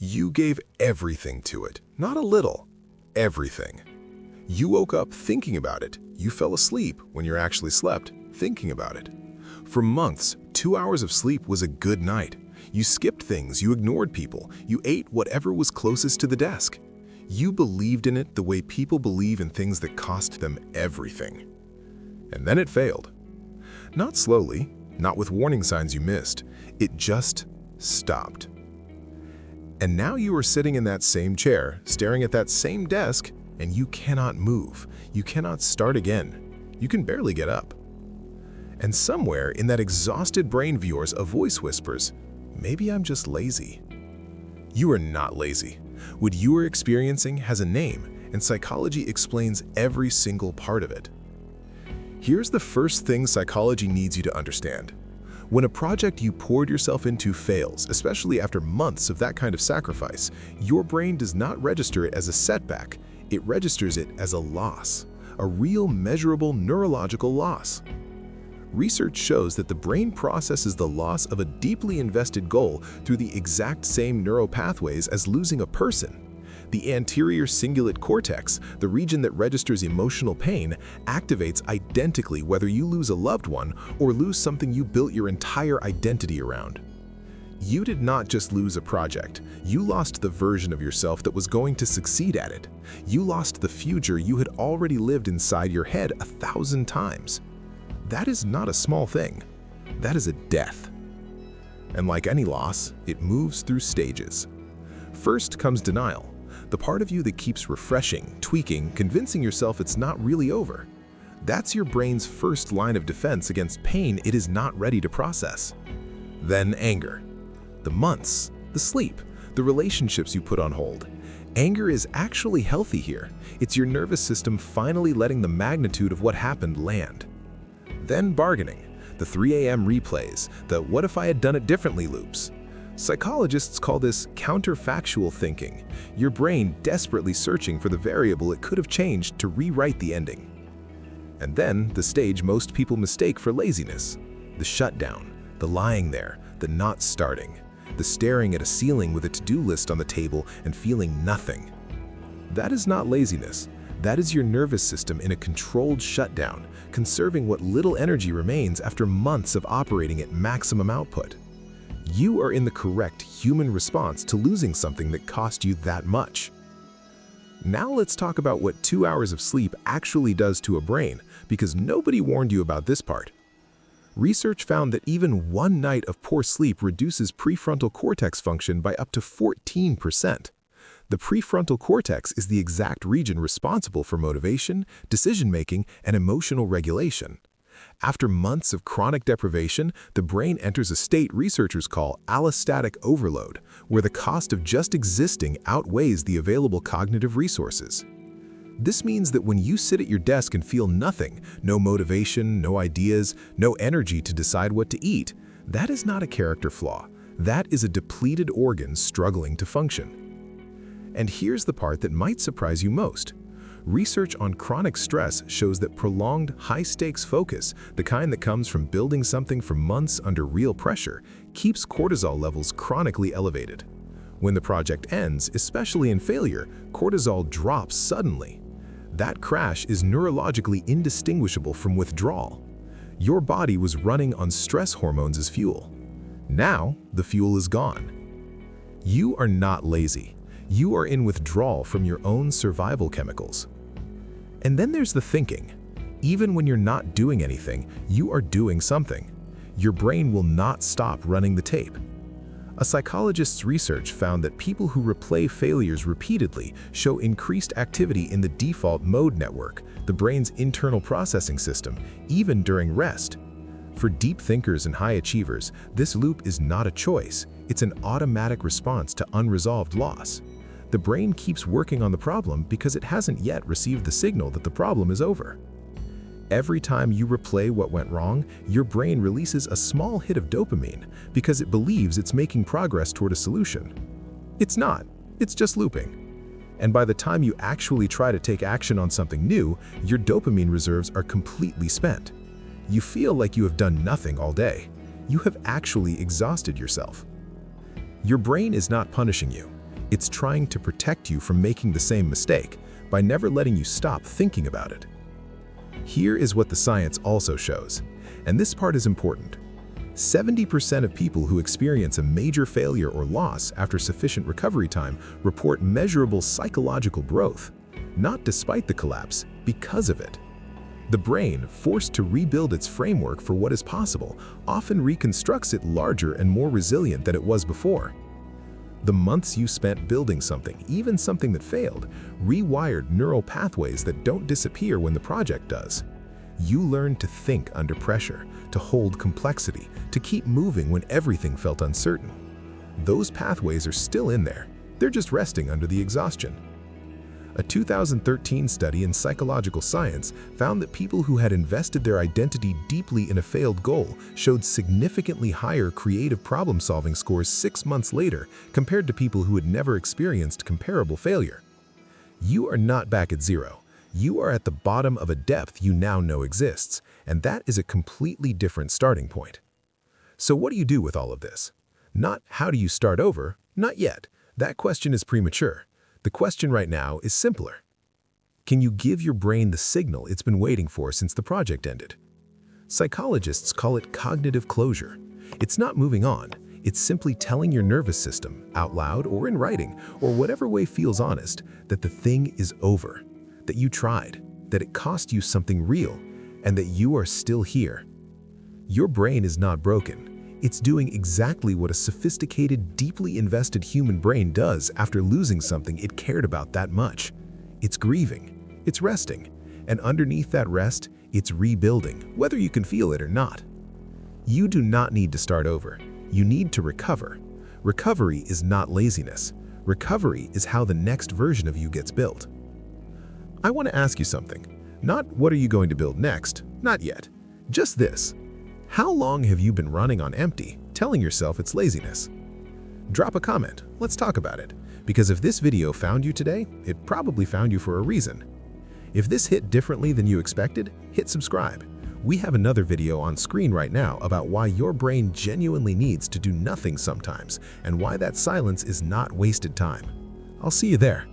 You gave everything to it, not a little, everything. You woke up thinking about it. You fell asleep when you actually slept, thinking about it. For months, 2 hours of sleep was a good night. You skipped things, you ignored people, you ate whatever was closest to the desk. You believed in it the way people believe in things that cost them everything. And then it failed. Not slowly, not with warning signs you missed. It just stopped. And now you are sitting in that same chair, staring at that same desk, and you cannot move. You cannot start again. You can barely get up. And somewhere in that exhausted brain of yours, a voice whispers, "Maybe I'm just lazy." You are not lazy. What you are experiencing has a name, and psychology explains every single part of it. Here's the first thing psychology needs you to understand. When a project you poured yourself into fails, especially after months of that kind of sacrifice, your brain does not register it as a setback. It registers it as a loss, a real measurable neurological loss. Research shows that the brain processes the loss of a deeply invested goal through the exact same neural pathways as losing a person. The anterior cingulate cortex, the region that registers emotional pain, activates identically whether you lose a loved one or lose something you built your entire identity around. You did not just lose a project. You lost the version of yourself that was going to succeed at it. You lost the future you had already lived inside your head 1,000 times. That is not a small thing. That is a death. And like any loss, it moves through stages. First comes denial, the part of you that keeps refreshing, tweaking, convincing yourself it's not really over. That's your brain's first line of defense against pain it is not ready to process. Then anger. The months, the sleep, the relationships you put on hold. Anger is actually healthy here. It's your nervous system finally letting the magnitude of what happened land. Then bargaining, the 3 a.m. replays, the "what if I had done it differently" loops. Psychologists call this counterfactual thinking, your brain desperately searching for the variable it could have changed to rewrite the ending. And then the stage most people mistake for laziness, the shutdown, the lying there, the not starting, the staring at a ceiling with a to-do list on the table and feeling nothing. That is not laziness. That is your nervous system in a controlled shutdown, conserving what little energy remains after months of operating at maximum output. You are in the correct human response to losing something that cost you that much. Now let's talk about what 2 hours of sleep actually does to a brain, because nobody warned you about this part. Research found that even one night of poor sleep reduces prefrontal cortex function by up to 14%. The prefrontal cortex is the exact region responsible for motivation, decision-making, and emotional regulation. After months of chronic deprivation, the brain enters a state researchers call allostatic overload, where the cost of just existing outweighs the available cognitive resources. This means that when you sit at your desk and feel nothing, no motivation, no ideas, no energy to decide what to eat, that is not a character flaw. That is a depleted organ struggling to function. And here's the part that might surprise you most. Research on chronic stress shows that prolonged, high-stakes focus, the kind that comes from building something for months under real pressure, keeps cortisol levels chronically elevated. When the project ends, especially in failure, cortisol drops suddenly. That crash is neurologically indistinguishable from withdrawal. Your body was running on stress hormones as fuel. Now, the fuel is gone. You are not lazy. You are in withdrawal from your own survival chemicals. And then there's the thinking. Even when you're not doing anything, you are doing something. Your brain will not stop running the tape. A psychologist's research found that people who replay failures repeatedly show increased activity in the default mode network, the brain's internal processing system, even during rest. For deep thinkers and high achievers, this loop is not a choice. It's an automatic response to unresolved loss. The brain keeps working on the problem because it hasn't yet received the signal that the problem is over. Every time you replay what went wrong, your brain releases a small hit of dopamine because it believes it's making progress toward a solution. It's not, it's just looping. And by the time you actually try to take action on something new, your dopamine reserves are completely spent. You feel like you have done nothing all day. You have actually exhausted yourself. Your brain is not punishing you. It's trying to protect you from making the same mistake by never letting you stop thinking about it. Here is what the science also shows, and this part is important. 70% of people who experience a major failure or loss after sufficient recovery time report measurable psychological growth, not despite the collapse, because of it. The brain, forced to rebuild its framework for what is possible, often reconstructs it larger and more resilient than it was before. The months you spent building something, even something that failed, rewired neural pathways that don't disappear when the project does. You learned to think under pressure, to hold complexity, to keep moving when everything felt uncertain. Those pathways are still in there. They're just resting under the exhaustion. A 2013 study in psychological science found that people who had invested their identity deeply in a failed goal showed significantly higher creative problem-solving scores 6 months later compared to people who had never experienced comparable failure. You are not back at zero. You are at the bottom of a depth you now know exists, and that is a completely different starting point. So what do you do with all of this? Not how do you start over? Not yet. That question is premature. The question right now is simpler. Can you give your brain the signal it's been waiting for since the project ended? Psychologists call it cognitive closure. It's not moving on. It's simply telling your nervous system, out loud or in writing, or whatever way feels honest, that the thing is over, that you tried, that it cost you something real, and that you are still here. Your brain is not broken. It's doing exactly what a sophisticated, deeply invested human brain does after losing something it cared about that much. It's grieving, it's resting, and underneath that rest, it's rebuilding, whether you can feel it or not. You do not need to start over. You need to recover. Recovery is not laziness. Recovery is how the next version of you gets built. I want to ask you something. Not what are you going to build next? Not yet. Just this. How long have you been running on empty, telling yourself it's laziness? Drop a comment, let's talk about it. Because if this video found you today, it probably found you for a reason. If this hit differently than you expected, hit subscribe. We have another video on screen right now about why your brain genuinely needs to do nothing sometimes, and why that silence is not wasted time. I'll see you there.